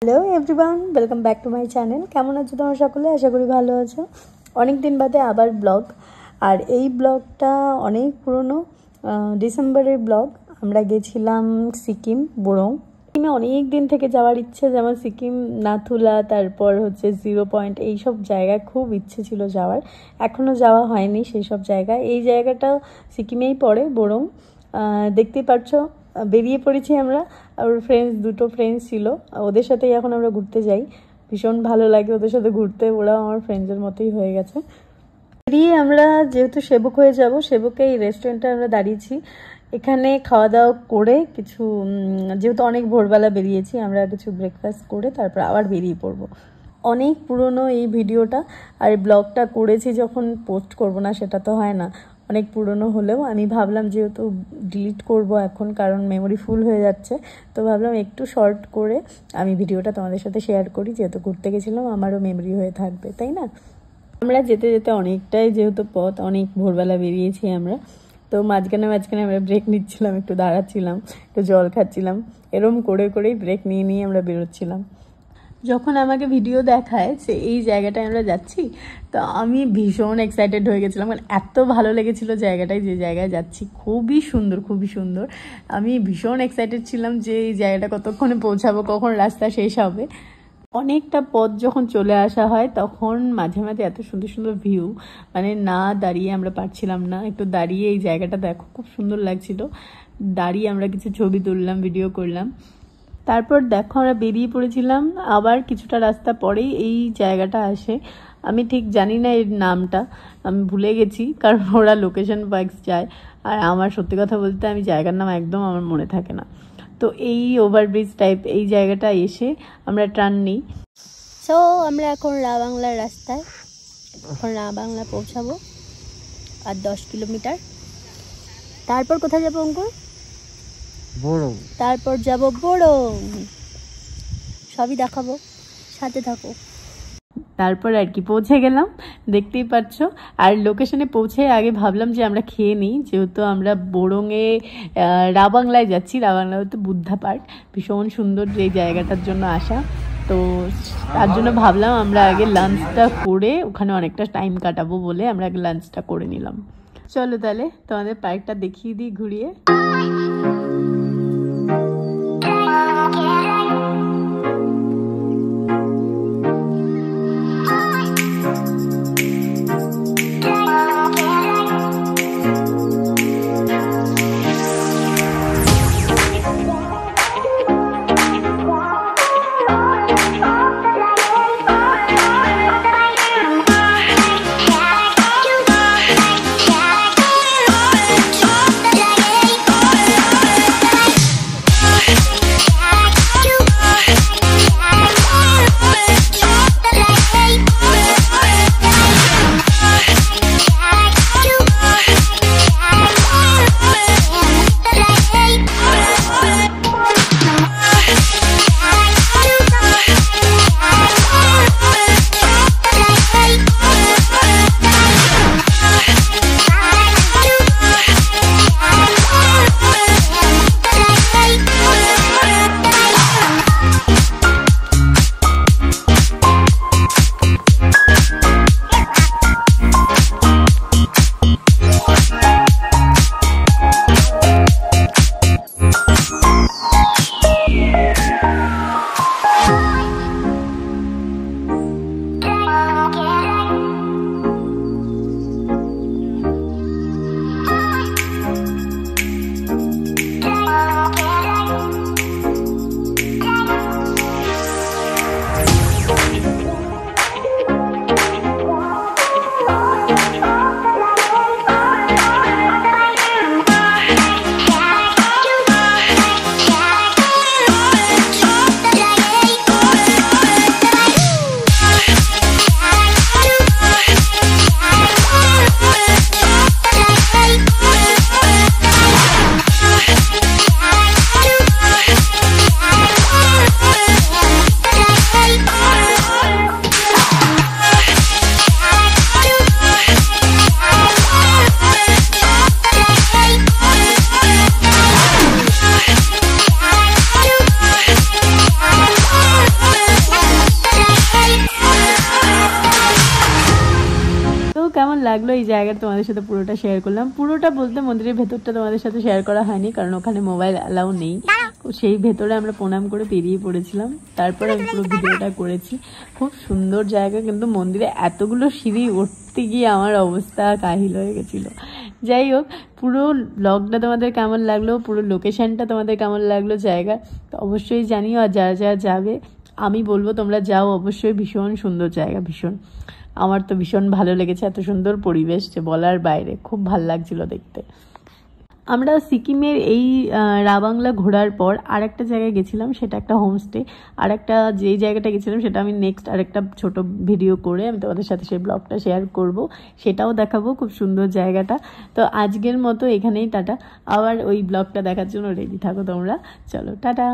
Hello everyone, welcome back to my channel. কেমন আছো তোমরা সকলে? আশা করি ভালো আছো। অনেক দিন বাদে আবার ব্লগ, আর এই ব্লগটা অনেক পুরনো, ডিসেম্বরের ব্লগ। আমরা গেছিলাম সিকিম, বোরং। সিকিমে অনেক দিন থেকে যাওয়ার ইচ্ছে, যেমন সিকিম, নাথুলা, তারপর হচ্ছে 0 পয়েন্ট, এইসব জায়গায় খুব ইচ্ছে ছিল যাওয়ার। এখনও যাওয়া হয়নি সেই সব জায়গায়। এই জায়গাটা সিকিমেই পড়ে, বোরং। দেখতেই পাচ্ছ, বেরিয়ে পড়েছি আমরা। আর দুটো ফ্রেন্ডস ছিল, ওদের সাথেই এখন আমরা ঘুরতে যাই। ভীষণ ভালো লাগে ওদের সাথে ঘুরতে, ওরাও আমার ফ্রেন্ডসের মতোই হয়ে গেছে। বেরিয়ে আমরা যেহেতু সেবক হয়ে যাব, সেবকে এই রেস্টুরেন্টে আমরা দাঁড়িয়েছি। এখানে খাওয়া দাওয়া করে কিছু, যেহেতু অনেক ভোরবেলা বেরিয়েছি, আমরা কিছু ব্রেকফাস্ট করে তারপর আবার বেরিয়ে পড়বো। অনেক পুরনো এই ভিডিওটা, আর এই ব্লগটা করেছি যখন পোস্ট করব না সেটা তো হয় না। অনেক পুরনো হলেও আমি ভাবলাম যেহেতু ডিলিট করব এখন, কারণ মেমোরি ফুল হয়ে যাচ্ছে, তো ভাবলাম একটু শর্ট করে আমি ভিডিওটা তোমাদের সাথে শেয়ার করি। যেহেতু ঘুরতে গেছিলাম, আমারও মেমোরি হয়ে থাকবে, তাই না? আমরা যেতে যেতে অনেকটাই যেহেতু পথ, অনেক ভোরবেলা বেরিয়েছি আমরা, তো মাঝখানে আমরা ব্রেক নিচ্ছিলাম, একটু দাঁড়াচ্ছিলাম, একটু জল খাচ্ছিলাম, এরম করে করেই ব্রেক নিয়ে নিয়ে আমরা বেরোচ্ছিলাম। যখন আমাকে ভিডিও দেখায় যে এই জায়গাটায় আমরা যাচ্ছি, তো আমি ভীষণ এক্সাইটেড হয়ে গেছিলাম, কারণ এত ভালো লেগেছিল জায়গাটায়, যে জায়গায় যাচ্ছি খুবই সুন্দর, খুবই সুন্দর। আমি ভীষণ এক্সাইটেড ছিলাম যে এই জায়গাটা কতক্ষণে পৌঁছাবো, কখন রাস্তা শেষ হবে। অনেকটা পথ যখন চলে আসা হয়, তখন মাঝে মাঝে এত সুন্দর সুন্দর ভিউ, মানে না দাঁড়িয়ে আমরা পারছিলাম না। একটু দাঁড়িয়ে এই জায়গাটা দেখো, খুব সুন্দর লাগছিল। দাঁড়িয়ে আমরা কিছু ছবি তুললাম, ভিডিও করলাম। তারপর দেখো আমরা বেরিয়ে পড়েছিলাম। আবার কিছুটা রাস্তা পরেই এই জায়গাটা আসে, আমি ঠিক জানি না এর নামটা, আমি ভুলে গেছি, কারণ ওরা লোকেশন বাইকস যায়, আর আমার সত্যি কথা বলতে আমি জায়গার নাম একদম আমার মনে থাকে না। তো এই ওভারব্রিজ টাইপ এই জায়গাটা এসে আমরা টার্ন নিই। সো আমরা এখন রাবাংলার রাস্তায়, এখন রাবাংলা পৌঁছাবো আর 10 কিলোমিটার। তারপর কোথায় যাবো অঙ্কুর? বোরং। তারপর যাব বোরং, সবই দেখাবো, সাথে থাকো। তারপর আর কি পৌঁছে গেলাম, দেখতেই পাচ্ছ। আর লোকেশনে পৌঁছে আগে ভাবলাম যে আমরা খেয়ে নিই, যেহেতু আমরা বোরংয়ে রাবাংলায় যাচ্ছি। রাবাংলা হচ্ছে বুদ্ধা পার্ক, ভীষণ সুন্দর এই জায়গাটার জন্য আসা। তো তার জন্য ভাবলাম আমরা আগে লাঞ্চটা করে, ওখানে অনেকটা টাইম কাটাবো বলে আমরা আগে লাঞ্চটা করে নিলাম। চলো তাহলে তোমাদের পার্কটা দেখিয়ে দিই ঘুরিয়ে। কেমন লাগলো এই জায়গাটা তোমাদের সাথে পুরোটা শেয়ার করলাম। পুরোটা বলতে মন্দিরের ভেতরটা তোমাদের সাথে শেয়ার করা হয়নি, কারণ ওখানে মোবাইল অ্যালাউ নেই। সেই ভেতরে আমরা প্রণাম করে বেরিয়ে পড়েছিলাম, তারপর আমি পুরো ভিডিওটা করেছি। খুব সুন্দর জায়গা, কিন্তু মন্দিরে এতগুলো সিঁড়ি উঠতে গিয়ে আমার অবস্থা কাহিল হয়ে গেছিলো। যাই হোক, পুরো ব্লগটা তোমাদের কেমন লাগলো, পুরো লোকেশনটা তোমাদের কেমন লাগলো জায়গা, তো অবশ্যই জানিও। আর যারা যারা যাবে আমি বলবো তোমরা যাও অবশ্যই, ভীষণ সুন্দর জায়গা, ভীষণ। আমার তো ভীষণ ভালো লেগেছে, এত সুন্দর পরিবেশ যে বলার বাইরে, খুব ভাল লাগছিল দেখতে। আমরা সিকিমের এই রাবাংলা ঘোরার পর আর একটা জায়গায় গেছিলাম, সেটা একটা হোমস্টে। আর একটা যেই জায়গাটা গেছিলাম সেটা আমি নেক্সট আরেকটা ছোট ভিডিও করে আমি তোমাদের সাথে সেই ব্লগটা শেয়ার করব, সেটাও দেখাবো। খুব সুন্দর জায়গাটা। তো আজকের মতো এখানেই টাটা, আবার ওই ব্লগটা দেখার জন্য রেডি থাকো তোমরা। চলো টাটা।